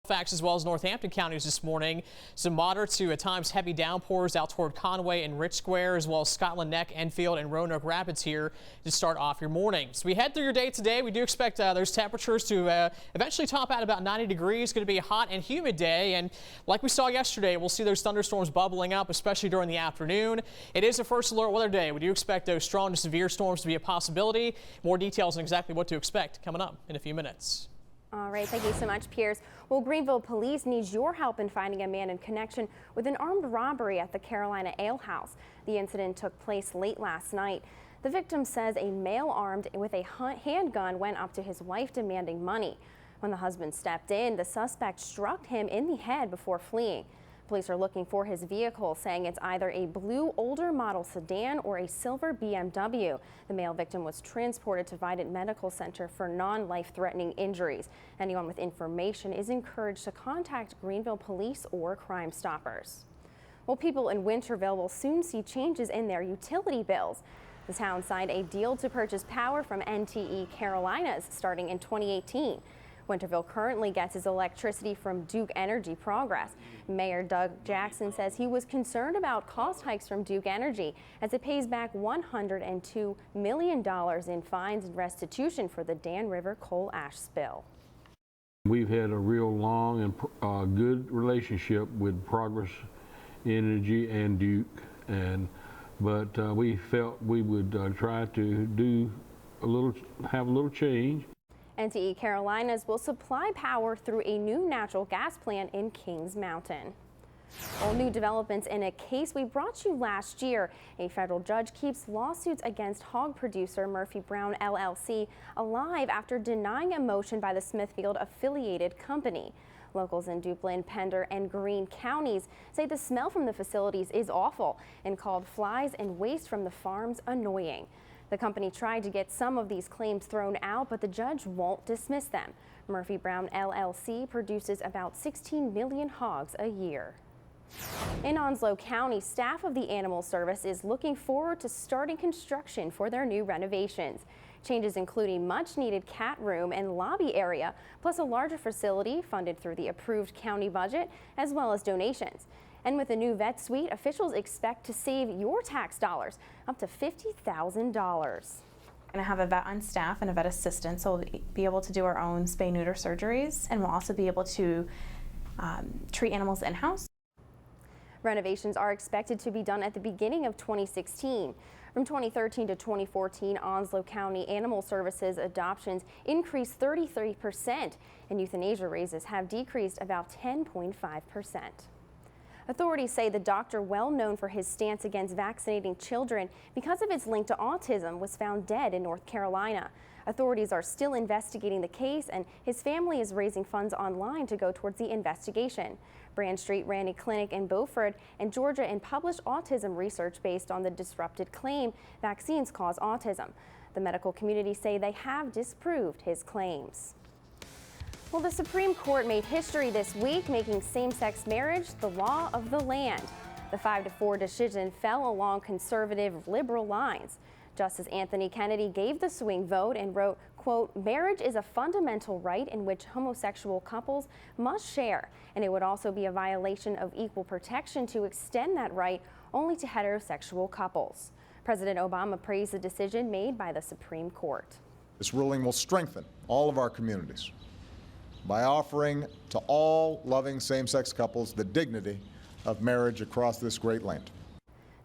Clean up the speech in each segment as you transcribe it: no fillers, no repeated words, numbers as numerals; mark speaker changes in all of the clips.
Speaker 1: Facts as well as Northampton counties this morning. Some moderate to at times heavy downpours out toward Conway and Rich Square, as well as Scotland Neck, Enfield, and Roanoke Rapids here to start off your morning. So we head through your day today. We do expect those temperatures to eventually top out about 90 degrees. Going to be a hot and humid day, and like we saw yesterday, we'll see those thunderstorms bubbling up, especially during the afternoon. It is a first alert weather day. We do expect those strong to severe storms to be a possibility. More details on exactly what to expect coming up in a few minutes.
Speaker 2: All right, thank you so much, Piers. Well, Greenville police needs your help in finding a man in connection with an armed robbery at the Carolina Ale House. The incident took place late last night. The victim says a male armed with a handgun went up to his wife demanding money. When the husband stepped in, the suspect struck him in the head before fleeing. Police are looking for his vehicle, saying it's either a blue older model sedan or a silver BMW. The male victim was transported to Vidant Medical Center for non-life-threatening injuries. Anyone with information is encouraged to contact Greenville Police or Crime Stoppers. Well, people in Winterville will soon see changes in their utility bills. The town signed a deal to purchase power from NTE Carolinas starting in 2018. Winterville currently gets its electricity from Duke Energy Progress. Mayor Doug Jackson says he was concerned about cost hikes from Duke Energy as it pays back $102 million in fines and restitution for the Dan River coal ash spill.
Speaker 3: We've had a real long and good relationship with Progress Energy and Duke, but we felt we would try to have a little change.
Speaker 2: NTE Carolinas will supply power through a new natural gas plant in Kings Mountain. Well, new developments in a case we brought you last year. A federal judge keeps lawsuits against hog producer Murphy Brown LLC alive after denying a motion by the Smithfield affiliated company. Locals in Duplin, Pender, and Greene counties say the smell from the facilities is awful and called flies and waste from the farms annoying. The company tried to get some of these claims thrown out, but the judge won't dismiss them. Murphy Brown LLC produces about 16 million hogs a year. In Onslow County, staff of the Animal Service is looking forward to starting construction for their new renovations. Changes including much-needed cat room and lobby area, plus a larger facility funded through the approved county budget, as well as donations. And with the new vet suite, officials expect to save your tax dollars up to $50,000.
Speaker 4: Going to have a vet on staff and a vet assistant, so we'll be able to do our own spay-neuter surgeries, and we'll also be able to treat animals in-house.
Speaker 2: Renovations are expected to be done at the beginning of 2016. From 2013 to 2014, Onslow County Animal Services adoptions increased 33%, and euthanasia raises have decreased about 10.5%. Authorities say the doctor, well known for his stance against vaccinating children because of its link to autism, was found dead in North Carolina. Authorities are still investigating the case, and his family is raising funds online to go towards the investigation. Brand Street ran a clinic in Beaufort and Georgia and published autism research based on the disrupted claim vaccines cause autism. The medical community say they have disproved his claims. Well, the Supreme Court made history this week, making same-sex marriage the law of the land. The 5-4 decision fell along conservative liberal lines. Justice Anthony Kennedy gave the swing vote and wrote, quote, "Marriage is a fundamental right in which homosexual couples must share, and it would also be a violation of equal protection to extend that right only to heterosexual couples." President Obama praised the decision made by the Supreme Court.
Speaker 5: This ruling will strengthen all of our communities by offering to all loving same-sex couples the dignity of marriage across this great land.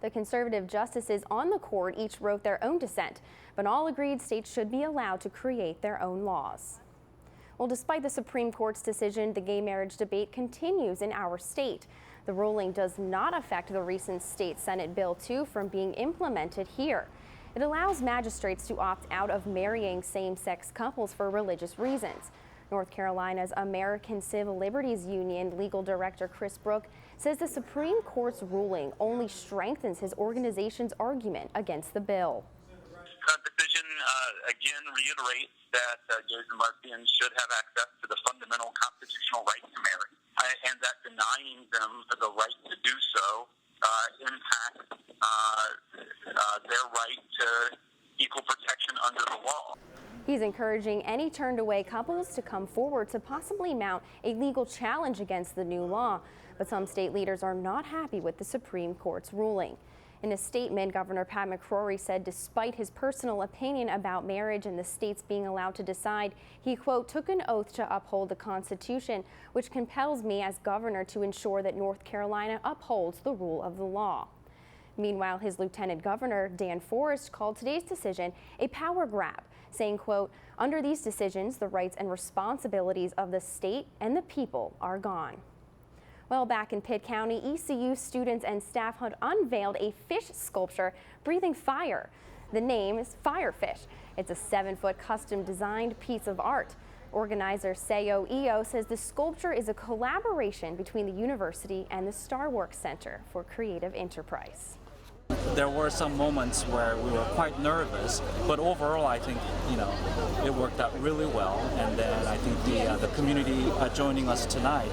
Speaker 2: The conservative justices on the court each wrote their own dissent, but all agreed states should be allowed to create their own laws. Well, despite the Supreme Court's decision, the gay marriage debate continues in our state. The ruling does not affect the recent state Senate Bill 2 from being implemented here. It allows magistrates to opt out of marrying same-sex couples for religious reasons. North Carolina's American Civil Liberties Union legal director Chris Brook says the Supreme Court's ruling only strengthens his organization's argument against the bill.
Speaker 6: The decision again reiterates that gays and lesbians should have access to the fundamental constitutional right to marry, and that denying them the right to do so impacts their right to equal protection under the law.
Speaker 2: He's encouraging any turned away couples to come forward to possibly mount a legal challenge against the new law. But some state leaders are not happy with the Supreme Court's ruling. In a statement, Governor Pat McCrory said despite his personal opinion about marriage and the states being allowed to decide, he, quote, took an oath to uphold the Constitution, which compels me as governor to ensure that North Carolina upholds the rule of the law. Meanwhile, his Lieutenant Governor, Dan Forest, called today's decision a power grab, saying, quote, under these decisions, the rights and responsibilities of the state and the people are gone. Well, back in Pitt County, ECU students and staff had unveiled a fish sculpture breathing fire. The name is Firefish. It's a 7-foot custom-designed piece of art. Organizer Sayo Io says the sculpture is a collaboration between the university and the Starworks Center for Creative Enterprise.
Speaker 7: There were some moments where we were quite nervous, but overall I think, it worked out really well. And then I think the community joining us tonight,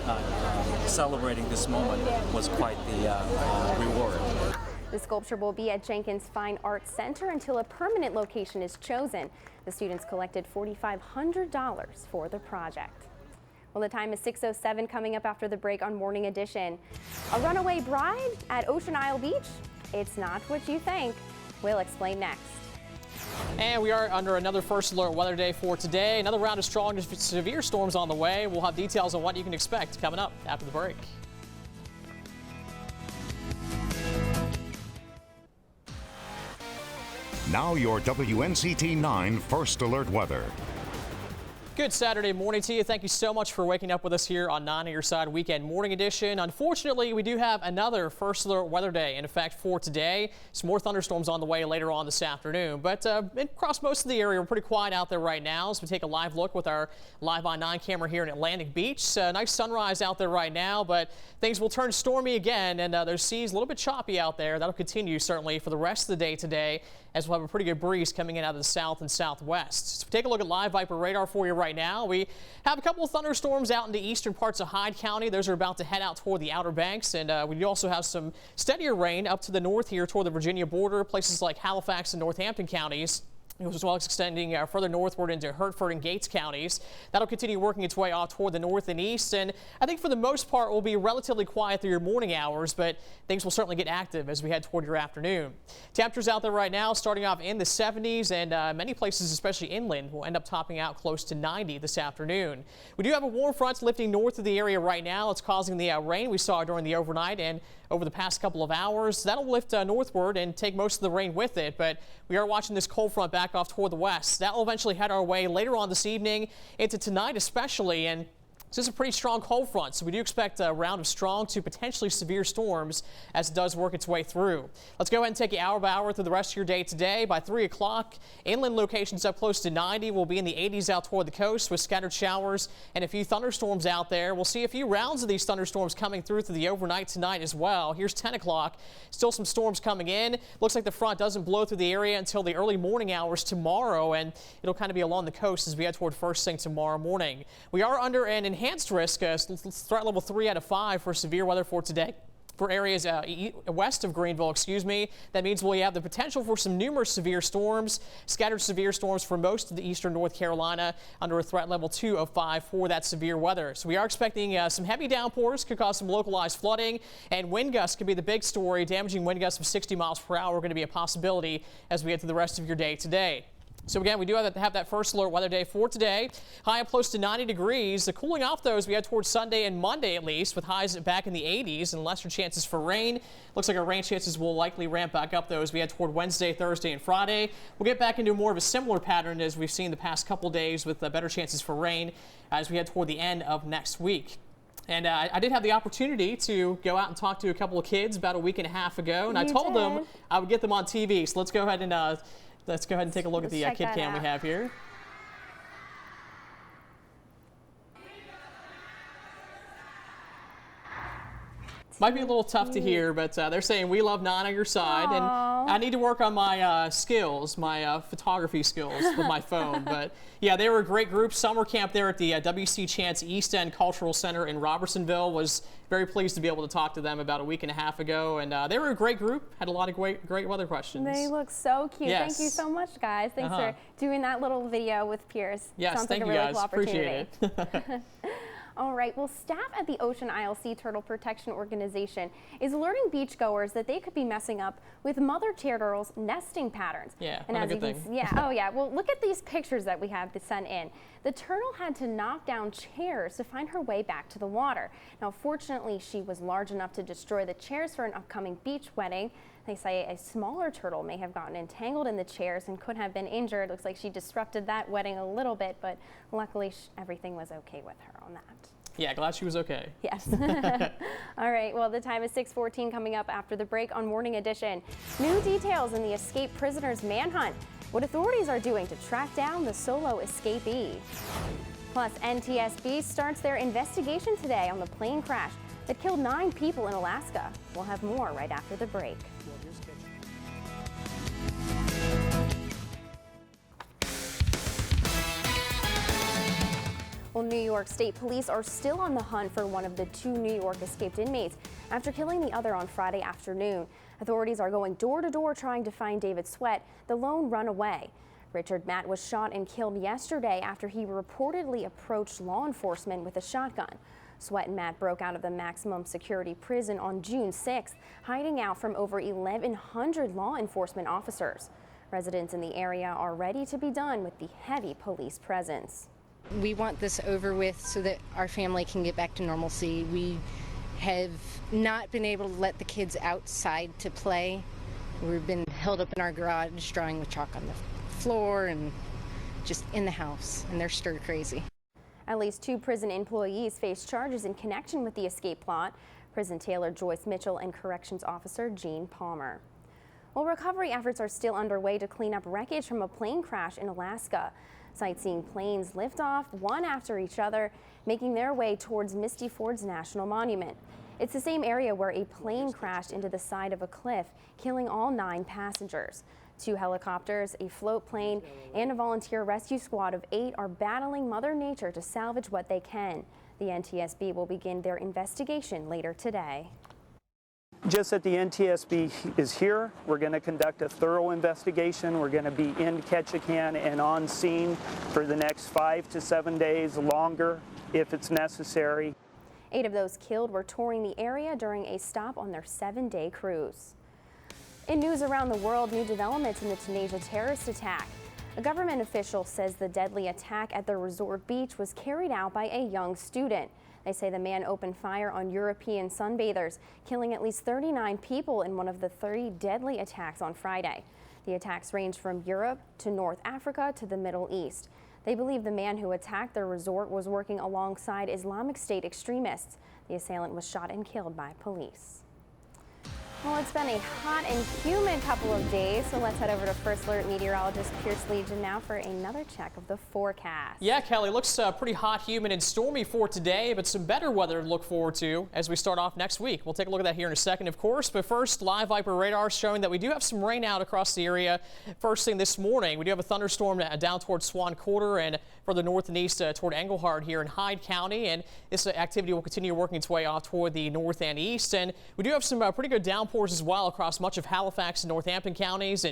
Speaker 7: celebrating this moment, was quite the reward.
Speaker 2: The sculpture will be at Jenkins Fine Arts Center until a permanent location is chosen. The students collected $4,500 for the project. Well, the time is 6:07. Coming up after the break on Morning Edition. A runaway bride at Ocean Isle Beach? It's not what you think. We'll explain next.
Speaker 1: And we are under another first alert weather day for today. Another round of strong to severe storms on the way. We'll have details on what you can expect coming up after the break.
Speaker 8: Now your WNCT-9 First Alert weather.
Speaker 1: Good Saturday morning to you. Thank you so much for waking up with us here on 9 on Your Side Weekend Morning Edition. Unfortunately, we do have another first alert weather day in effect for today. Some more thunderstorms on the way later on this afternoon, but across most of the area, we're pretty quiet out there right now. So we take a live look with our Live on 9 camera here in Atlantic Beach. Nice sunrise out there right now, but things will turn stormy again, and there's seas a little bit choppy out there. That'll continue certainly for the rest of the day today, as we'll have a pretty good breeze coming in out of the south and southwest. So take a look at live Viper radar for you right now. We have a couple of thunderstorms out in the eastern parts of Hyde County. Those are about to head out toward the Outer Banks, and we do also have some steadier rain up to the north here toward the Virginia border, places like Halifax and Northampton counties, as well as extending further northward into Hertford and Gates counties. That'll continue working its way off toward the north and east, and I think for the most part will be relatively quiet through your morning hours, but things will certainly get active as we head toward your afternoon. Temperatures out there right now starting off in the 70s, and many places, especially inland, will end up topping out close to 90 this afternoon. We do have a warm front lifting north of the area right now. It's causing the rain we saw during the overnight and over the past couple of hours. That'll lift northward and take most of the rain with it, but we are watching this cold front back off toward the west. That will eventually head our way later on this evening into tonight especially, and this is a pretty strong cold front, so we do expect a round of strong to potentially severe storms as it does work its way through. Let's go ahead and take you hour by hour through the rest of your day today. By 3 o'clock, inland locations up close to 90. We'll be in the 80s out toward the coast with scattered showers and a few thunderstorms out there. We'll see a few rounds of these thunderstorms coming through the overnight tonight as well. Here's 10 o'clock. Still some storms coming in. Looks like the front doesn't blow through the area until the early morning hours tomorrow, and it'll kind of be along the coast as we head toward first thing tomorrow morning. We are under an enhanced risk, threat level 3 out of 5 for severe weather for today. For areas west of Greenville, that means we have the potential for some numerous severe storms, scattered severe storms for most of the eastern North Carolina under a threat level 2 of 5 for that severe weather. So we are expecting some heavy downpours, could cause some localized flooding, and wind gusts could be the big story. Damaging wind gusts of 60 miles per hour are going to be a possibility as we get through the rest of your day today. So again, we do have that first alert weather day for today. High up close to 90 degrees. The cooling off though as we head towards Sunday and Monday at least, with highs back in the 80s and lesser chances for rain. Looks like our rain chances will likely ramp back up though as we head toward Wednesday, Thursday, and Friday. We'll get back into more of a similar pattern as we've seen the past couple days with better chances for rain as we head toward the end of next week. And I did have the opportunity to go out and talk to a couple of kids about a week and a half ago, and I told them I would get them on TV. So let's go ahead and take a look at the kid cam we have here. Might be a little tough to hear, but they're saying we love Nine on your side.
Speaker 2: Aww.
Speaker 1: And I need to work on my skills, my photography skills with my phone. But yeah, they were a great group. Summer camp there at the W.C. Chance East End Cultural Center in Robertsonville. Was very pleased to be able to talk to them about a week and a half ago. And they were a great group, had a lot of great weather questions.
Speaker 2: They look so cute.
Speaker 1: Yes.
Speaker 2: Thank you so much, guys. Thanks for doing that little video with Pierce.
Speaker 1: Yes,
Speaker 2: Sounds
Speaker 1: thank
Speaker 2: like a
Speaker 1: you
Speaker 2: really
Speaker 1: guys.
Speaker 2: cool
Speaker 1: Appreciate
Speaker 2: opportunity.
Speaker 1: it.
Speaker 2: All right, well, staff at the Ocean Isle Sea Turtle Protection Organization is alerting beachgoers that they could be messing up with mother turtles' nesting patterns.
Speaker 1: Yeah,
Speaker 2: and
Speaker 1: what a
Speaker 2: as you
Speaker 1: good
Speaker 2: can
Speaker 1: thing.
Speaker 2: see, yeah, oh yeah. Well, look at these pictures that we have to send in. The turtle had to knock down chairs to find her way back to the water. Now, fortunately, she was large enough to destroy the chairs for an upcoming beach wedding. They say a smaller turtle may have gotten entangled in the chairs and could have been injured. Looks like she disrupted that wedding a little bit, but luckily everything was okay with her on that.
Speaker 1: Yeah, glad she was okay.
Speaker 2: Yes. All right, well, the time is 6:14. Coming up after the break on Morning Edition. New details in the escaped prisoners manhunt. What authorities are doing to track down the solo escapee. Plus, NTSB starts their investigation today on the plane crash that killed 9 people in Alaska. We'll have more right after the break. Well, New York State Police are still on the hunt for one of the 2 New York escaped inmates after killing the other on Friday afternoon. Authorities are going door to door trying to find David Sweat, the lone runaway. Richard Matt was shot and killed yesterday after he reportedly approached law enforcement with a shotgun. Sweat and Matt broke out of the maximum security prison on June 6th, hiding out from over 1,100 law enforcement officers. Residents in the area are ready to be done with the heavy police presence.
Speaker 9: We want this over with so that our family can get back to normalcy. We have not been able to let the kids outside to play. We've been held up in our garage drawing with chalk on the floor and just in the house, and they're stir crazy.
Speaker 2: At least 2 prison employees face charges in connection with the escape plot. Prison Tailor Joyce Mitchell and Corrections Officer Gene Palmer. Well, recovery efforts are still underway to clean up wreckage from a plane crash in Alaska. Sightseeing planes lift off one after each other, making their way towards Misty Ford's National Monument. It's the same area where a plane crashed into the side of a cliff, killing all 9 passengers. 2 helicopters, a float plane, and a volunteer rescue squad of 8 are battling Mother Nature to salvage what they can. The NTSB will begin their investigation later today.
Speaker 10: Just that the NTSB is here. We're going to conduct a thorough investigation. We're going to be in Ketchikan and on scene for the next 5 to 7 days, longer if it's necessary.
Speaker 2: 8 of those killed were touring the area during a stop on their 7-day cruise. In news around the world, new developments in the Tunisia terrorist attack. A government official says the deadly attack at the resort beach was carried out by a young student. They say the man opened fire on European sunbathers, killing at least 39 people in one of the 3 deadly attacks on Friday. The attacks ranged from Europe to North Africa to the Middle East. They believe the man who attacked their resort was working alongside Islamic State extremists. The assailant was shot and killed by police. Well, it's been a hot and humid couple of days, so let's head over to First Alert meteorologist Pierce Legion now for another check of the forecast.
Speaker 1: Yeah, Kelly, looks pretty hot, humid, and stormy for today, but some better weather to look forward to as we start off next week. We'll take a look at that here in a second, of course, but first, live Viper radar showing that we do have some rain out across the area. First thing this morning, we do have a thunderstorm down towards Swan Quarter and further north and east toward Englehart here in Hyde County, and this activity will continue working its way off toward the north and east, and we do have some pretty good downpours as well across much of Halifax and Northampton counties.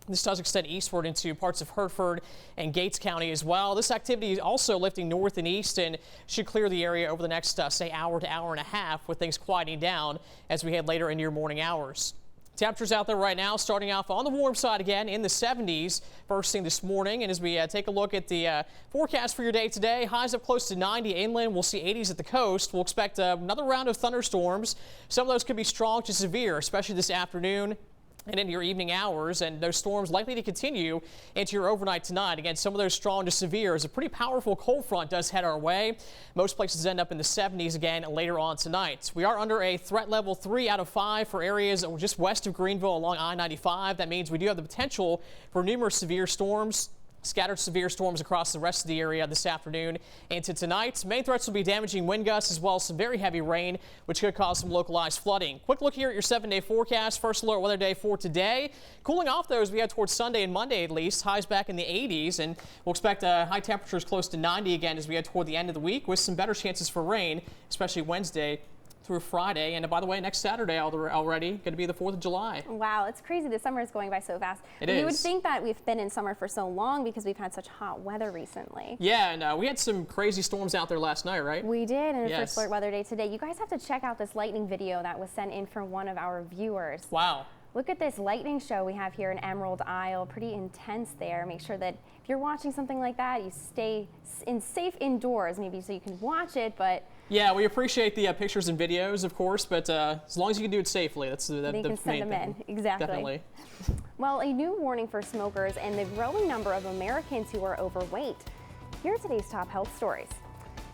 Speaker 1: This does extend eastward into parts of Hertford and Gates County as well. This activity is also lifting north and east and should clear the area over the next, say, hour to hour and a half, with things quieting down as we head later into your morning hours. Temperatures out there right now starting off on the warm side again in the 70s first thing this morning. And as we take a look at the forecast for your day today, highs up close to 90 inland. We'll see 80s at the coast. We'll expect another round of thunderstorms. Some of those could be strong to severe, especially this afternoon and into your evening hours, and those storms likely to continue into your overnight tonight. Again, some of those strong to severe as a pretty powerful cold front does head our way. Most places end up in the 70s again later on tonight. We are under a threat level 3 out of 5 for areas just west of Greenville along I-95. That means we do have the potential for numerous severe storms. Scattered severe storms across the rest of the area this afternoon and to tonight. Main threats will be damaging wind gusts as well as some very heavy rain, which could cause some localized flooding. Quick look here at your 7-day forecast. First alert weather day for today. Cooling off though as we head towards Sunday and Monday at least. Highs back in the 80s, and we'll expect high temperatures close to 90 again as we head toward the end of the week with some better chances for rain, especially Wednesday through Friday. And by the way, next Saturday already going to be the 4th of July.
Speaker 2: Wow, it's crazy. The summer is going by so fast.
Speaker 1: It is.
Speaker 2: You would think that we've been in summer for so long because we've had such hot weather recently.
Speaker 1: Yeah, and we had some crazy storms out there last night, right?
Speaker 2: We did, and
Speaker 1: yes.
Speaker 2: First alert weather day today. You guys have to check out this lightning video that was sent in from one of our viewers.
Speaker 1: Wow.
Speaker 2: Look at this lightning show we have here in Emerald Isle. Pretty intense there. Make sure that if you're watching something like that, you stay safe indoors, maybe so you can watch it, but
Speaker 1: yeah, we appreciate the pictures and videos, of course, but as long as you can do it safely, that's the
Speaker 2: you can send them in. Exactly.
Speaker 1: Definitely.
Speaker 2: Well, a new warning for smokers and the growing number of Americans who are overweight. Here are today's top health stories.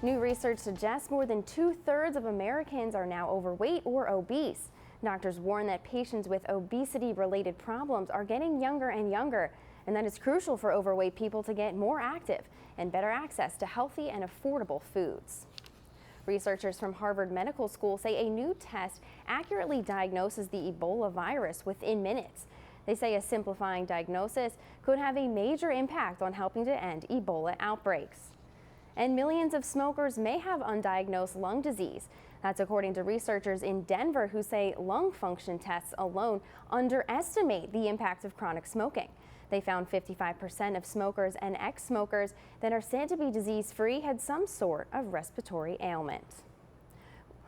Speaker 2: New research suggests more than 2/3 of Americans are now overweight or obese. Doctors warn that patients with obesity-related problems are getting younger and younger, and that it's crucial for overweight people to get more active and better access to healthy and affordable foods. Researchers from Harvard Medical School say a new test accurately diagnoses the Ebola virus within minutes. They say a simplifying diagnosis could have a major impact on helping to end Ebola outbreaks. And millions of smokers may have undiagnosed lung disease. That's according to researchers in Denver who say lung function tests alone underestimate the impact of chronic smoking. They found 55% of smokers and ex-smokers that are said to be disease-free had some sort of respiratory ailment.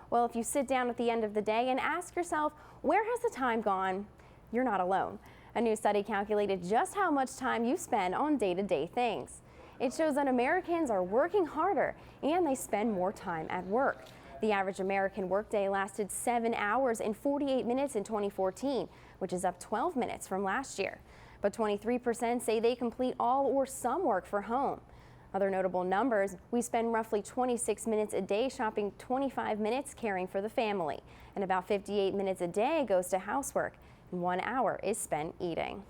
Speaker 2: Well, if you sit down at the end of the day and ask yourself, where has the time gone? You're not alone. A new study calculated just how much time you spend on day-to-day things. It shows that Americans are working harder and they spend more time at work. The average American workday lasted 7 hours and 48 minutes in 2014, which is up 12 minutes from last year. But 23% say they complete all or some work for home. Other notable numbers, we spend roughly 26 minutes a day shopping, 25 minutes caring for the family, and about 58 minutes a day goes to housework, and 1 hour is spent eating.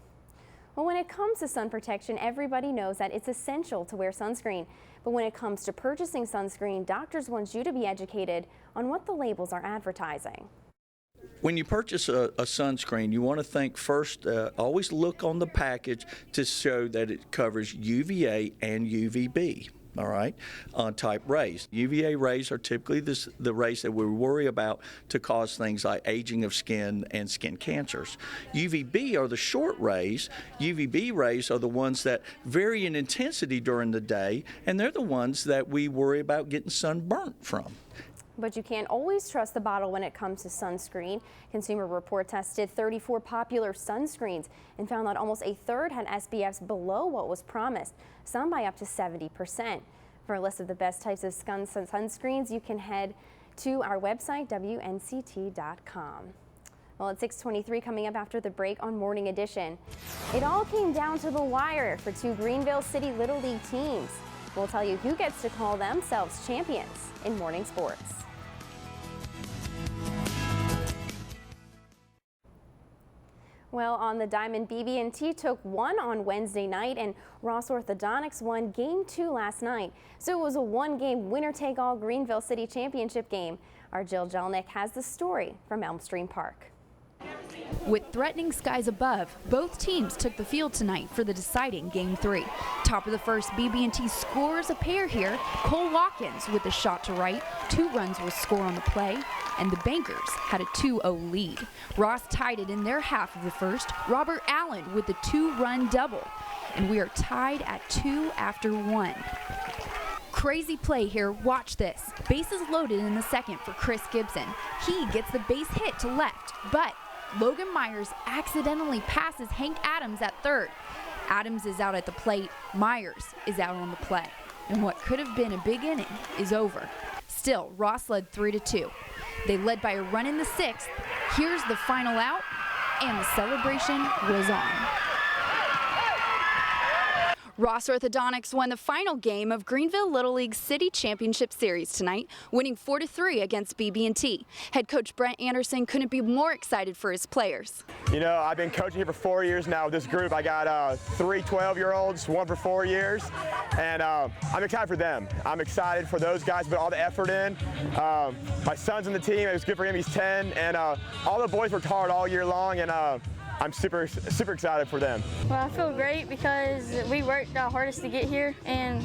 Speaker 2: Well, when it comes to sun protection, everybody knows that it's essential to wear sunscreen. But when it comes to purchasing sunscreen, doctors want you to be educated on what the labels are advertising.
Speaker 11: When you purchase a sunscreen, you want to think first, always look on the package to show that it covers UVA and UVB. All right, type rays. UVA rays are typically the rays that we worry about to cause things like aging of skin and skin cancers. UVB are the short rays. UVB rays are the ones that vary in intensity during the day, and they're the ones that we worry about getting sunburnt from.
Speaker 2: But you can't always trust the bottle when it comes to sunscreen. Consumer Report tested 34 popular sunscreens and found that almost a third had SPFs below what was promised, some by up to 70%. For a list of the best types of sunscreens, you can head to our website, WNCT.com. Well, it's 6:23 coming up after the break on Morning Edition. It all came down to the wire for 2 Greenville City Little League teams. We'll tell you who gets to call themselves champions in morning sports. Well, on the diamond, BB&T took 1 on Wednesday night, and Ross Orthodontics won Game 2 last night. So it was a 1-game winner-take-all Greenville City Championship game. Our Jill Jelnick has the story from Elm Stream Park.
Speaker 12: With threatening skies above, both teams took the field tonight for the deciding Game 3. Top of the first, BB&T scores a pair here. Cole Watkins with a shot to right. 2 runs will score on the play, and the Bankers had a 2-0 lead. Ross tied it in their half of the first. Robert Allen with a 2-run double, and we are tied at 2 after 1. Crazy play here, watch this. Bases loaded in the second for Chris Gibson. He gets the base hit to left, but Logan Myers accidentally passes Hank Adams at third. Adams is out at the plate, Myers is out on the play. And what could have been a big inning is over. Still, Ross led 3-2. They led by a run in the 6th. Here's the final out, and the celebration was on. Ross Orthodontics won the final game of Greenville Little League City Championship Series tonight, winning 4-3 against BB&T. Head coach Brent Anderson couldn't be more excited for his players.
Speaker 13: You know, I've been coaching here for 4 years now with this group. I got 3 12-year-olds, one for 4 years, and I'm excited for them. I'm excited for those guys, put all the effort in. My son's in the team. It was good for him. He's 10, and all the boys worked hard all year long, and I'm super excited for them.
Speaker 14: Well, I feel great because we worked our hardest to get here, and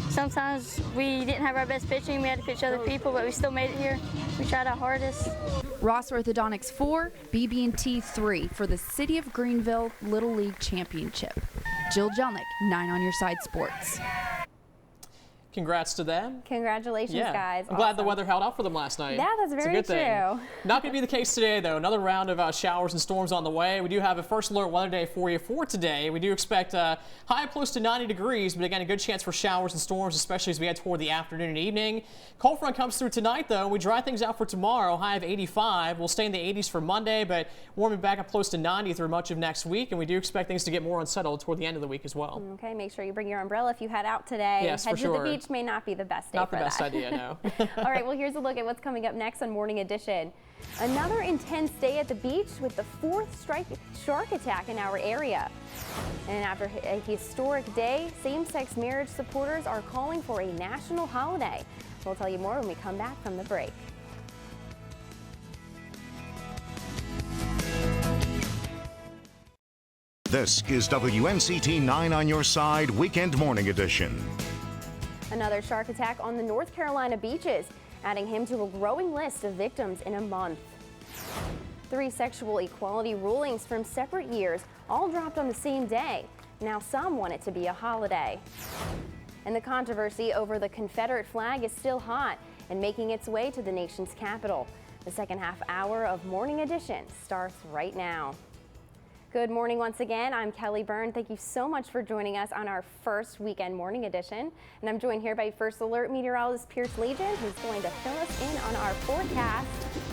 Speaker 14: sometimes we didn't have our best pitching. We had to pitch other people, but we still made it here. We tried our hardest.
Speaker 12: Ross Orthodontics 4, BB&T 3 for the City of Greenville Little League Championship. Jill Jelnick, 9 on Your Side Sports.
Speaker 1: Congrats to them.
Speaker 2: Congratulations, guys.
Speaker 1: I'm glad the weather held out for them last night.
Speaker 2: Yeah, that's very true.
Speaker 1: Not going to be the case today, though. Another round of showers and storms on the way. We do have a first alert weather day for you for today. We do expect high close to 90 degrees, but again, a good chance for showers and storms, especially as we head toward the afternoon and evening. Cold front comes through tonight, though. We dry things out for tomorrow. High of 85. We'll stay in the 80s for Monday, but warming back up close to 90 through much of next week, and we do expect things to get more unsettled toward the end of the week as well.
Speaker 2: Okay, make sure you bring your umbrella if you head out today.
Speaker 1: Yes,
Speaker 2: head
Speaker 1: for sure.
Speaker 2: to the beach may not be the best day
Speaker 1: Not
Speaker 2: for
Speaker 1: the best
Speaker 2: that.
Speaker 1: idea, no.
Speaker 2: All right, well, here's a look at what's coming up next on Morning Edition. Another intense day at the beach with the 4th shark attack in our area. And after a historic day, same-sex marriage supporters are calling for a national holiday. We'll tell you more when we come back from the break.
Speaker 8: This is WNCT 9 on Your Side Weekend Morning Edition.
Speaker 2: Another shark attack on the North Carolina beaches, adding him to a growing list of victims in a month. 3 sexual equality rulings from separate years, all dropped on the same day. Now some want it to be a holiday. And the controversy over the Confederate flag is still hot and making its way to the nation's capital. The second half hour of Morning Edition starts right now. Good morning once again. I'm Kelly Byrne. Thank you so much for joining us on our first weekend morning edition. And I'm joined here by First Alert meteorologist Pierce Legion, who's going to fill us in on our forecast.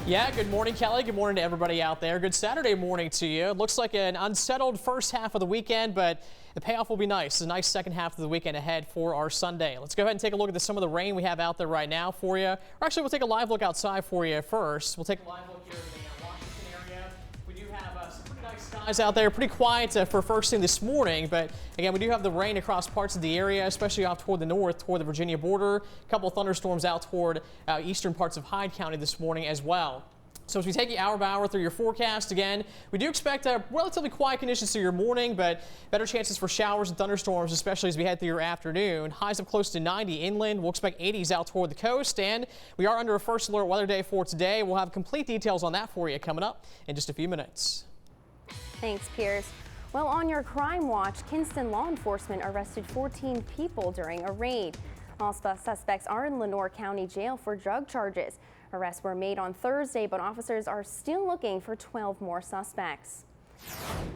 Speaker 2: Yeah, good morning, Kelly. Good morning to everybody out there. Good Saturday morning to you. It looks like an unsettled first half of the weekend, but the payoff will be nice. It's a nice second half of the weekend ahead for our Sunday. Let's go ahead and take a look at some of the rain we have out there right now for you. Or actually, we'll take a live look outside for you first. We'll take a live look here in the Washington area. We do have some pretty nice skies out there. Pretty quiet for first thing this morning, but again, we do have the rain across parts of the area, especially off toward the north, toward the Virginia border. A couple of thunderstorms out toward eastern parts of Hyde County this morning as well. So as we take you hour by hour through your forecast, again, we do expect relatively quiet conditions through your morning, but better chances for showers and thunderstorms, especially as we head through your afternoon. Highs of close to 90 inland. We'll expect 80s out toward the coast, and we are under a first alert weather day for today. We'll have complete details on that for you coming up in just a few minutes. Thanks, Pierce. Well, on your crime watch, Kinston law enforcement arrested 14 people during a raid. All suspects are in Lenoir County Jail for drug charges. Arrests were made on Thursday, but officers are still looking for 12 more suspects.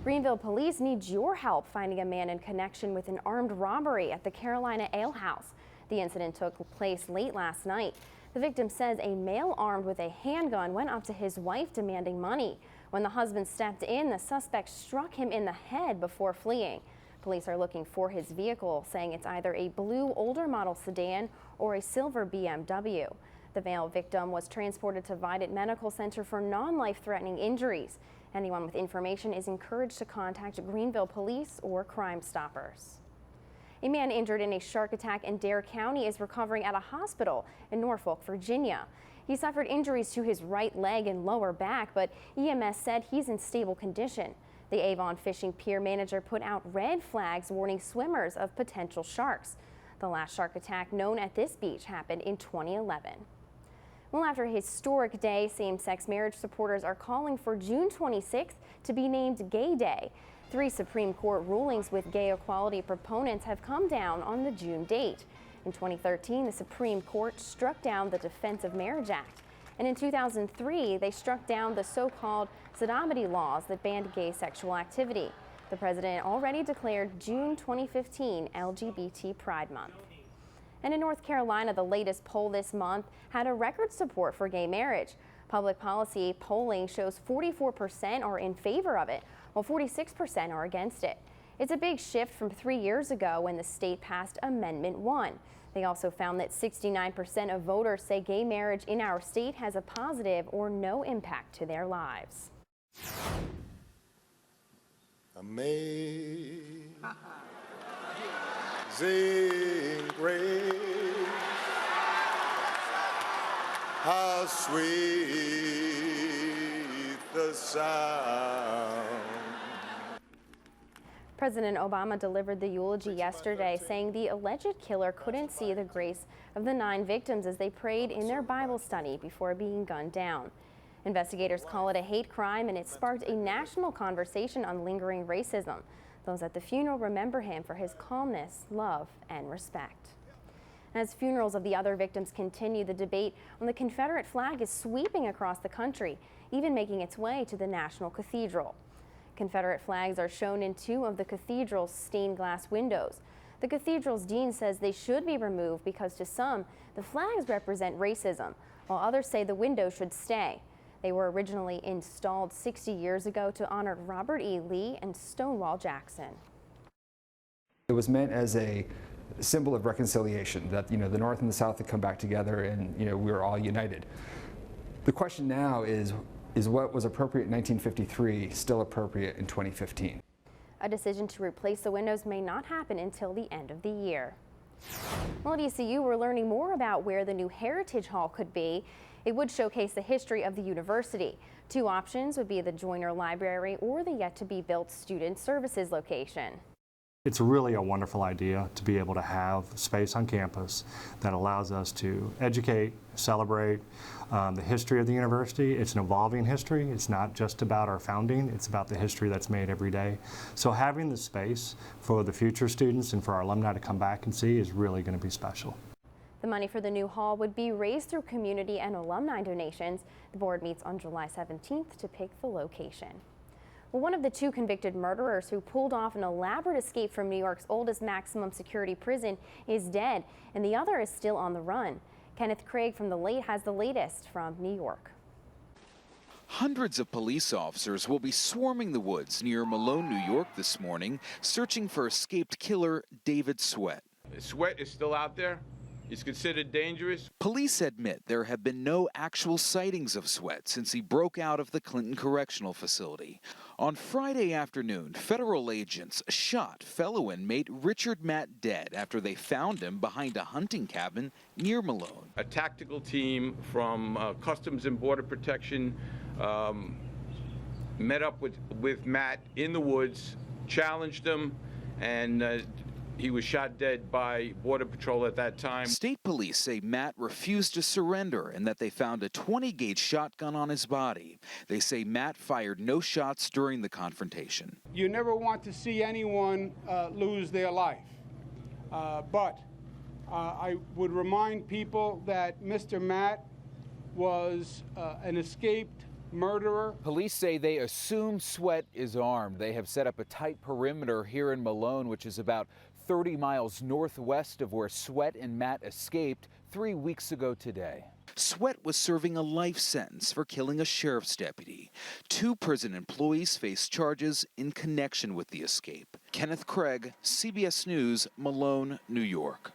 Speaker 2: Greenville police need your help finding a man in connection with an armed robbery at the Carolina Ale House. The incident took place late last night. The victim says a male armed with a handgun went up to his wife demanding money. When the husband stepped in, the suspect struck him in the head before fleeing. Police are looking for his vehicle, saying it's either a blue older model sedan or a silver BMW. The male victim was transported to Vidant Medical Center for non-life-threatening injuries. Anyone with information is encouraged to contact Greenville Police or Crime Stoppers. A man injured in a shark attack in Dare County is recovering at a hospital in Norfolk, Virginia. He suffered injuries to his right leg and lower back, but EMS said he's in stable condition. The Avon Fishing Pier manager put out red flags warning swimmers of potential sharks. The last shark attack known at this beach happened in 2011. Well, after a historic day, same-sex marriage supporters are calling for June 26th to be named Gay Day. 3 Supreme Court rulings with gay equality proponents have come down on the June date. In 2013, the Supreme Court struck down the Defense of Marriage Act. And in 2003, they struck down the so-called sodomity laws that banned gay sexual activity. The president already declared June 2015 LGBT Pride Month. And in North Carolina, the latest poll this month had a record support for gay marriage. Public policy polling shows 44% are in favor of it, while 46% are against it. It's a big shift from 3 years ago when the state passed Amendment 1. They also found that 69% of voters say gay marriage in our state has a positive or no impact to their lives.
Speaker 15: Amazing grace, how sweet the sound.
Speaker 2: President Obama delivered the eulogy yesterday, saying the alleged killer couldn't see the grace of the 9 victims as they prayed in their Bible study before being gunned down. Investigators call it a hate crime, and it sparked a national conversation on lingering racism. Those at the funeral remember him for his calmness, love, and respect. As funerals of the other victims continue, the debate on the Confederate flag is sweeping across the country, even making its way to the National Cathedral. Confederate flags are shown in 2 of the cathedral's stained glass windows. The cathedral's dean says they should be removed because to some, the flags represent racism, while others say the windows should stay. They were originally installed 60 years ago to honor Robert E. Lee and Stonewall Jackson.
Speaker 16: It was meant as a symbol of reconciliation, that the North and the South had come back together and we were all united. The question now is what was appropriate in 1953 still appropriate in 2015?
Speaker 2: A decision to replace the windows may not happen until the end of the year. Well, at ECU, we're learning more about where the new Heritage Hall could be. It would showcase the history of the university. 2 options would be the Joyner Library or the yet-to-be-built Student Services location.
Speaker 17: It's really a wonderful idea to be able to have space on campus that allows us to educate, celebrate the history of the university. It's an evolving history. It's not just about our founding. It's about the history that's made every day. So having the space for the future students and for our alumni to come back and see is really going to be special.
Speaker 2: The money for the new hall would be raised through community and alumni donations. The board meets on July 17th to pick the location. Well, one of the 2 convicted murderers who pulled off an elaborate escape from New York's oldest maximum security prison is dead, and the other is still on the run. Kenneth Craig from The Late has the latest from New York.
Speaker 18: Hundreds of police officers will be swarming the woods near Malone, New York this morning, searching for escaped killer David Sweat.
Speaker 19: Sweat is still out there. He's considered dangerous.
Speaker 18: Police admit there have been no actual sightings of Sweat since he broke out of the Clinton Correctional Facility. On Friday afternoon, federal agents shot fellow inmate Richard Matt dead after they found him behind a hunting cabin near Malone.
Speaker 19: A tactical team from Customs and Border Protection met up with Matt in the woods, challenged him, and he was shot dead by Border Patrol at that time.
Speaker 18: State police say Matt refused to surrender and that they found a 20-gauge shotgun on his body. They say Matt fired no shots during the confrontation.
Speaker 20: You never want to see anyone lose their life, but I would remind people that Mr. Matt was an escaped murderer.
Speaker 21: Police say they assume Sweat is armed. They have set up a tight perimeter here in Malone, which is about 30 miles northwest of where Sweat and Matt escaped 3 weeks ago today.
Speaker 18: Sweat was serving a life sentence for killing a sheriff's deputy. 2 prison employees face charges in connection with the escape. Kenneth Craig, CBS News, Malone, New York.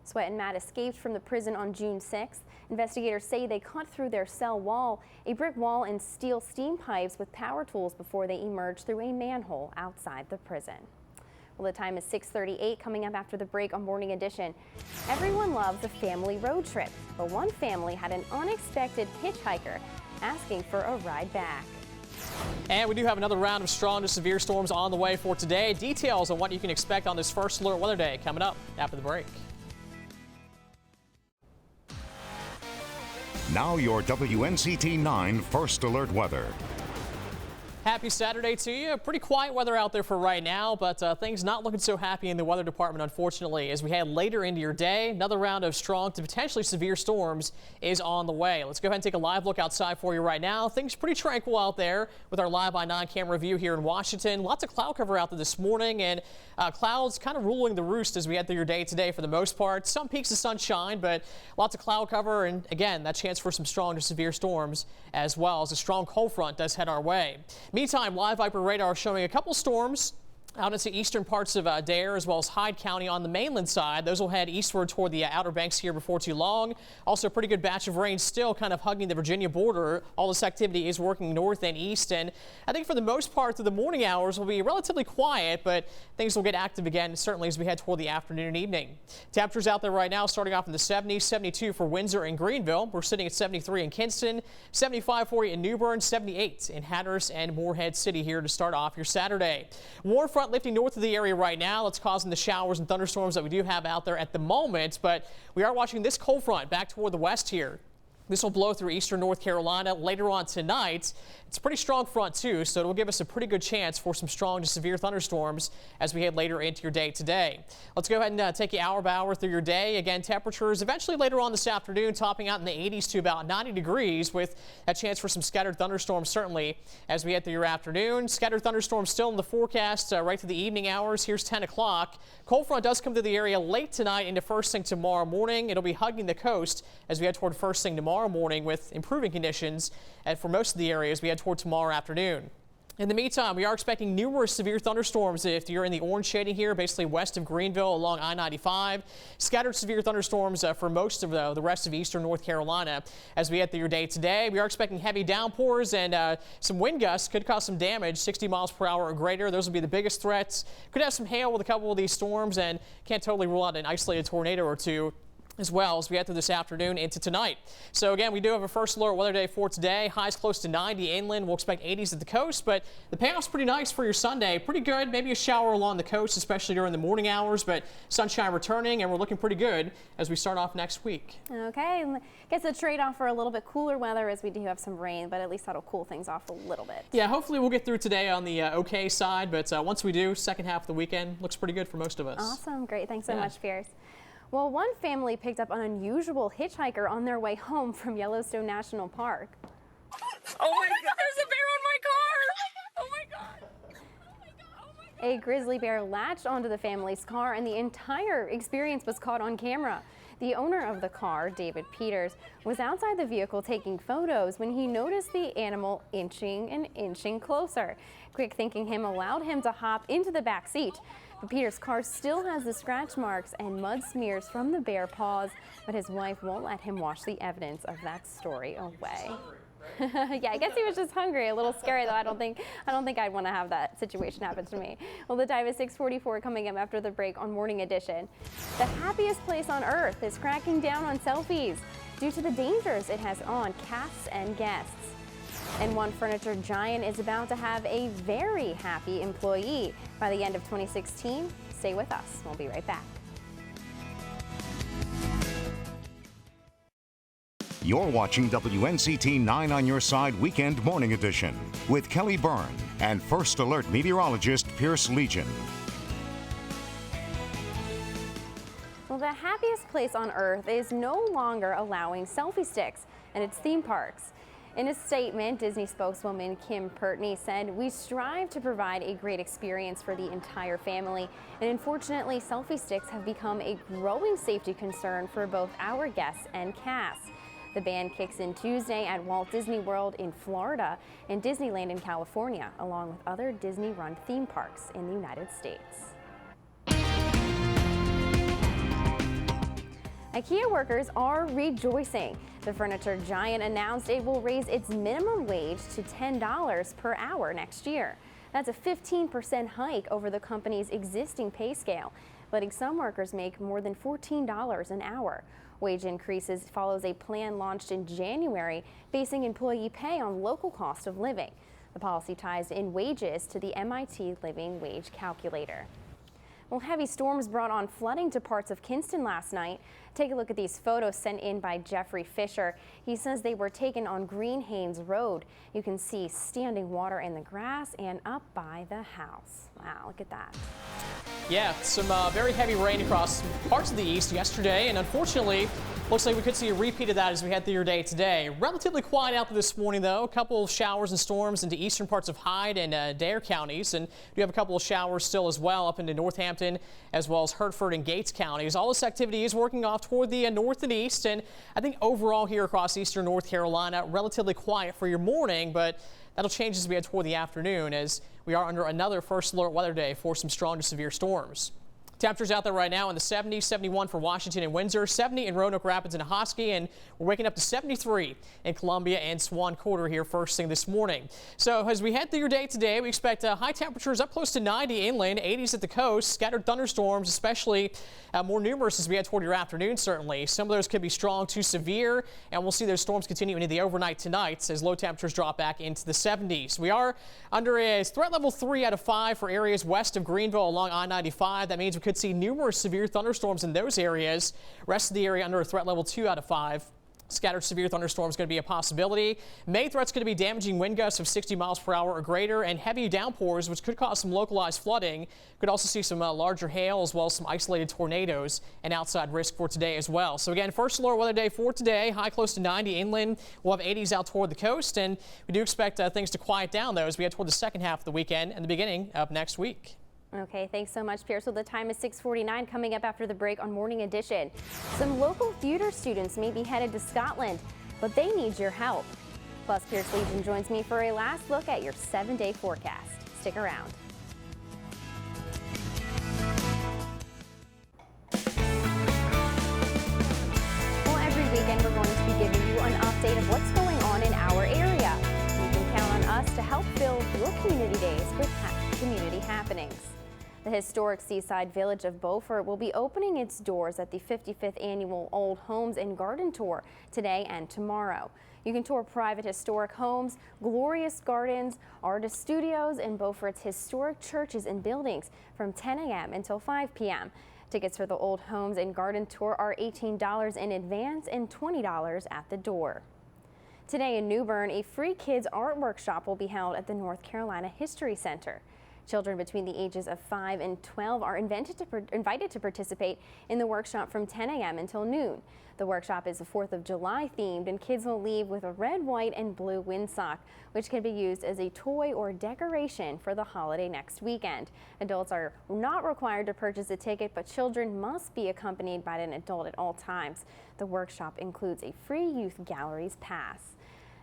Speaker 2: Sweat and Matt escaped from the prison on June 6th. Investigators say they cut through their cell wall, a brick wall, and steel steam pipes with power tools before they emerged through a manhole outside the prison. Well, the time is 6:38. Coming up after the break on Morning Edition. Everyone loves a family road trip, but one family had an unexpected hitchhiker asking for a ride back.
Speaker 1: And we do have another round of strong to severe storms on the way for today. Details on what you can expect on this first alert weather day coming up after the break.
Speaker 8: Now your WNCT-9 First Alert weather.
Speaker 1: Happy Saturday to you. Pretty quiet weather out there for right now, but things not looking so happy in the weather department, unfortunately. As we head later into your day, another round of strong to potentially severe storms is on the way. Let's go ahead and take a live look outside for you right now. Things pretty tranquil out there with our Live by 9 camera view here in Washington. Lots of cloud cover out there this morning, and clouds kind of ruling the roost as we head through your day today for the most part. Some peaks of sunshine, but lots of cloud cover, and again, that chance for some strong to severe storms as well as a strong cold front does head our way. Meantime, live Viper radar showing a couple storms out into eastern parts of Dare as well as Hyde County on the mainland side. Those will head eastward toward the Outer Banks here before too long. Also a pretty good batch of rain still kind of hugging the Virginia border. All this activity is working north and east, and I think for the most part through the morning hours will be relatively quiet, but things will get active again certainly as we head toward the afternoon and evening. Temperatures out there right now starting off in the 70s, 72 for Windsor and Greenville. We're sitting at 73 in Kinston, 75 for you in New Bern, 78 in Hatteras and Morehead City here to start off your Saturday. Warm front lifting north of the area right now. That's causing the showers and thunderstorms that we do have out there at the moment, but we are watching this cold front back toward the west here. This will blow through eastern North Carolina later on tonight. It's a pretty strong front too, so it will give us a pretty good chance for some strong to severe thunderstorms as we head later into your day today. Let's go ahead and take you hour by hour through your day. Again, temperatures eventually later on this afternoon topping out in the 80s to about 90 degrees with a chance for some scattered thunderstorms certainly as we head through your afternoon. Scattered thunderstorms still in the forecast right through the evening hours. Here's 10 o'clock. Cold front does come through the area late tonight into first thing tomorrow morning. It'll be hugging the coast as we head toward first thing tomorrow morning with improving conditions for most of the areas we head toward tomorrow afternoon. In the meantime, we are expecting numerous severe thunderstorms if you're in the orange shading here, basically west of Greenville along I-95. Scattered severe thunderstorms for most of the rest of eastern North Carolina as we head through your day today. We are expecting heavy downpours and some wind gusts could cause some damage, 60 miles per hour or greater. Those will be the biggest threats. Could have some hail with a couple of these storms and can't totally rule out an isolated tornado or two as well as we head through this afternoon into tonight. So again, we do have a first alert weather day for today. Highs close to 90 inland. We'll expect 80s at the coast, but the payoff's pretty nice for your Sunday. Pretty good. Maybe a shower along the coast, especially during the morning hours, but sunshine returning, and we're looking pretty good as we start off next week.
Speaker 2: Okay, I guess a trade-off for a little bit cooler weather as we do have some rain, but at least that'll cool things off a little bit.
Speaker 1: Yeah, hopefully we'll get through today on the okay side, but once we do, second half of the weekend looks pretty good for most of us.
Speaker 2: Awesome. Great. Thanks so much, Pierce. Well, one family picked up an unusual hitchhiker on their way home from Yellowstone National Park.
Speaker 3: Oh my God, there's a bear on my car! Oh my God!
Speaker 2: A grizzly bear latched onto the family's car and the entire experience was caught on camera. The owner of the car, David Peters, was outside the vehicle taking photos when he noticed the animal inching and inching closer. Quick thinking him allowed him to hop into the back seat. But Peters' car still has the scratch marks and mud smears from the bear paws, but his wife won't let him wash the evidence of that story away. Yeah, I guess he was just hungry. A little scary though. I don't think I'd want to have that situation happen to me. Well, the time is 6:44 coming up after the break on Morning Edition. The happiest place on earth is cracking down on selfies due to the dangers it has on cats and guests. And one furniture giant is about to have a very happy employee by the end of 2016. Stay with us. We'll be right back.
Speaker 8: You're watching WNCT 9 on your side Weekend Morning Edition with Kelly Byrne and First Alert meteorologist Pierce Legion.
Speaker 2: Well, the happiest place on earth is no longer allowing selfie sticks in its theme parks. In a statement, Disney spokeswoman Kim Purtney said, "We strive to provide a great experience for the entire family, and unfortunately, selfie sticks have become a growing safety concern for both our guests and cast." The ban kicks in Tuesday at Walt Disney World in Florida and Disneyland in California, along with other Disney-run theme parks in the United States. IKEA workers are rejoicing. The furniture giant announced it will raise its minimum wage to $10 per hour next year. That's a 15% hike over the company's existing pay scale, letting some workers make more than $14 an hour. Wage increases follows a plan launched in January, basing employee pay on local cost of living. The policy ties in wages to the MIT Living Wage Calculator. Well, heavy storms brought on flooding to parts of Kinston last night. Take a look at these photos sent in by Jeffrey Fisher. He says they were taken on Green Haynes Road. You can see standing water in the grass and up by the house. Wow, look at that.
Speaker 1: Yeah, some very heavy rain across parts of the east yesterday, and unfortunately, looks like we could see a repeat of that as we head through your day today. Relatively quiet out there this morning, though. A couple of showers and storms into eastern parts of Hyde and Dare counties, and we have a couple of showers still as well up into Northampton, as well as Hertford and Gates counties. All this activity is working off toward the north and east, and I think overall here across eastern North Carolina, relatively quiet for your morning, but that'll change as we head toward the afternoon as we are under another first alert weather day for some strong to severe storms. Temperatures out there right now in the 70s, 71 for Washington and Windsor, 70 in Roanoke Rapids and Hosky, and we're waking up to 73 in Columbia and Swan Quarter here first thing this morning. So as we head through your day today, we expect high temperatures up close to 90 inland, 80s at the coast, scattered thunderstorms, especially more numerous as we head toward your afternoon, certainly. Some of those could be strong to severe, and we'll see those storms continue into the overnight tonight as low temperatures drop back into the 70s. We are under a threat level 3 out of 5 for areas west of Greenville along I-95. That means we could see numerous severe thunderstorms in those areas. Rest of the area under a threat level 2 out of 5. Scattered severe thunderstorms going to be a possibility. May threats going to be damaging wind gusts of 60 miles per hour or greater and heavy downpours, which could cause some localized flooding. Could also see some larger hail as well as some isolated tornadoes and outside risk for today as well. So again, first alert weather day for today. High close to 90 inland. We'll have 80s out toward the coast, and we do expect things to quiet down though as we head toward the second half of the weekend and the beginning of next week.
Speaker 2: Okay, thanks so much, Pierce. So the time is 6:49. Coming up after the break on Morning Edition. Some local theater students may be headed to Scotland, but they need your help. Plus, Pierce Legion joins me for a last look at your 7-day forecast. Stick around. Well, every weekend we're going to be giving you an update of what's going on in our area. You can count on us to help fill your community days with community happenings. The historic seaside village of Beaufort will be opening its doors at the 55th annual Old Homes and Garden Tour today and tomorrow. You can tour private historic homes, glorious gardens, artist studios, and Beaufort's historic churches and buildings from 10 a.m. until 5 p.m. Tickets for the Old Homes and Garden Tour are $18 in advance and $20 at the door. Today in New Bern, a free kids art workshop will be held at the North Carolina History Center. Children between the ages of 5 and 12 are invited to participate in the workshop from 10 a.m. until noon. The workshop is 4th of July themed, and kids will leave with a red, white, and blue windsock, which can be used as a toy or decoration for the holiday next weekend. Adults are not required to purchase a ticket, but children must be accompanied by an adult at all times. The workshop includes a free youth galleries pass.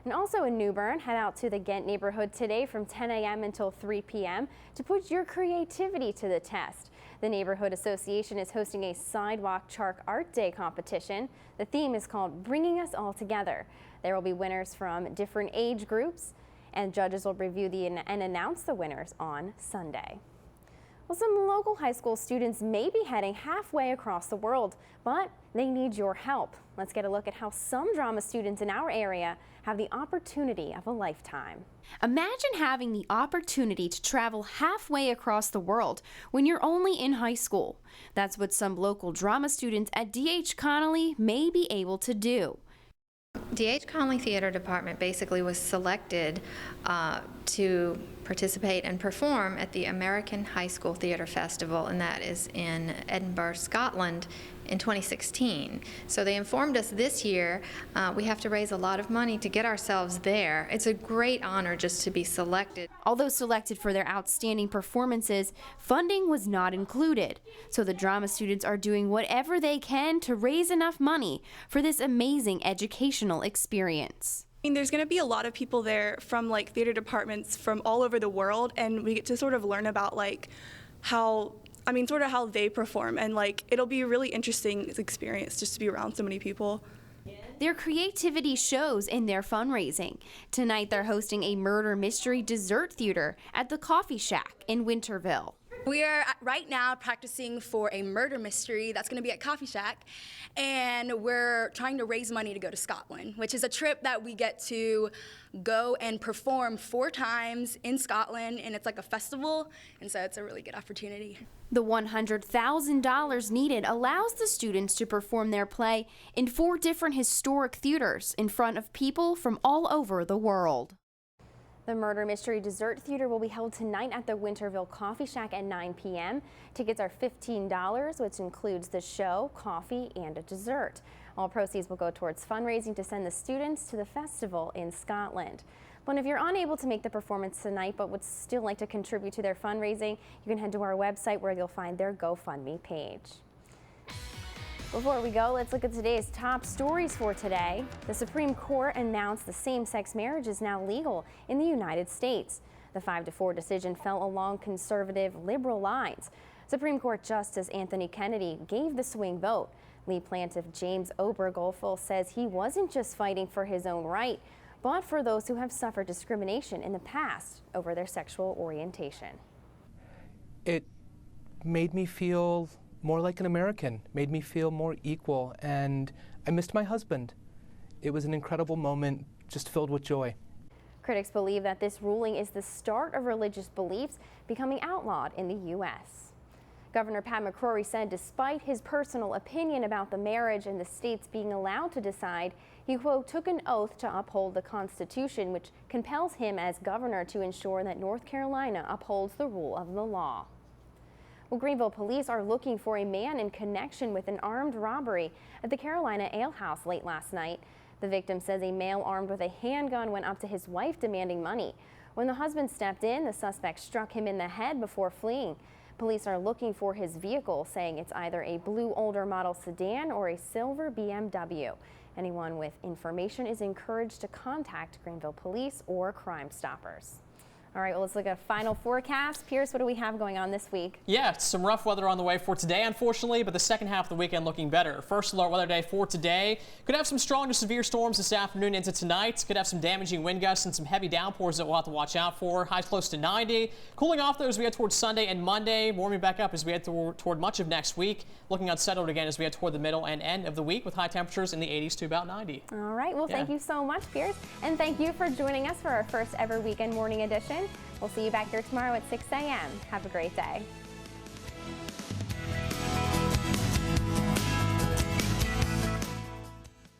Speaker 2: And also in New Bern, head out to the Ghent neighborhood today from 10 a.m. until 3 p.m. to put your creativity to the test. The Neighborhood Association is hosting a Sidewalk Chalk Art Day competition. The theme is called Bringing Us All Together. There will be winners from different age groups, and judges will review and announce the winners on Sunday. Well, some local high school students may be heading halfway across the world, but they need your help. Let's get a look at how some drama students in our area have the opportunity of a lifetime.
Speaker 4: Imagine having the opportunity to travel halfway across the world when you're only in high school. That's what some local drama students at D.H. Connolly may be able to do.
Speaker 22: D.H. Connolly Theater Department basically was selected to participate and perform at the American High School Theater Festival, and that is in Edinburgh, Scotland, in 2016. So they informed us this year we have to raise a lot of money to get ourselves there. It's a great honor just to be selected.
Speaker 4: Although selected for their outstanding performances, funding was not included. So the drama students are doing whatever they can to raise enough money for this amazing educational experience.
Speaker 23: I mean, there's going to be a lot of people there from like theater departments from all over the world, and we get to sort of learn about like how they perform, and like it'll be a really interesting experience just to be around so many people.
Speaker 4: Their creativity shows in their fundraising. Tonight they're hosting a murder mystery dessert theater at the Coffee Shack in Winterville.
Speaker 24: We are right now practicing for a murder mystery that's going to be at Coffee Shack, and we're trying to raise money to go to Scotland, which is a trip that we get to go and perform 4 times in Scotland, and it's like a festival, and so it's a really good opportunity.
Speaker 4: The $100,000 needed allows the students to perform their play in 4 different historic theaters in front of people from all over the world.
Speaker 2: The Murder Mystery Dessert Theater will be held tonight at the Winterville Coffee Shack at 9 p.m. Tickets are $15, which includes the show, coffee, and a dessert. All proceeds will go towards fundraising to send the students to the festival in Scotland. But if you're unable to make the performance tonight but would still like to contribute to their fundraising, you can head to our website where you'll find their GoFundMe page. Before we go, let's look at today's top stories for today. The Supreme Court announced the same-sex marriage is now legal in the United States. The 5-4 decision fell along conservative liberal lines. Supreme Court Justice Anthony Kennedy gave the swing vote. Lead plaintiff James Obergefell says he wasn't just fighting for his own right, but for those who have suffered discrimination in the past over their sexual orientation.
Speaker 5: It made me feel more like an American, made me feel more equal, and I missed my husband. It was an incredible moment, just filled with joy.
Speaker 2: Critics believe that this ruling is the start of religious beliefs becoming outlawed in the U.S. Governor Pat McCrory said despite his personal opinion about the marriage and the states being allowed to decide, he, quote, took an oath to uphold the Constitution, which compels him as governor to ensure that North Carolina upholds the rule of the law. Well, Greenville police are looking for a man in connection with an armed robbery at the Carolina Ale House late last night. The victim says a male armed with a handgun went up to his wife demanding money. When the husband stepped in, the suspect struck him in the head before fleeing. Police are looking for his vehicle, saying it's either a blue older model sedan or a silver BMW. Anyone with information is encouraged to contact Greenville Police or Crime Stoppers. All right, well, let's look at a final forecast. Pierce, what do we have going on this week?
Speaker 1: Yeah, some rough weather on the way for today, unfortunately, but the second half of the weekend looking better. First alert weather day for today. Could have some strong to severe storms this afternoon into tonight. Could have some damaging wind gusts and some heavy downpours that we'll have to watch out for. Highs close to 90. Cooling off though as we head towards Sunday and Monday. Warming back up as we head toward much of next week. Looking unsettled again as we head toward the middle and end of the week with high temperatures in the 80s to about 90.
Speaker 2: All right, well, thank you so much, Pierce. And thank you for joining us for our first ever weekend morning edition. We'll see you back here tomorrow at 6 a.m. Have a great day.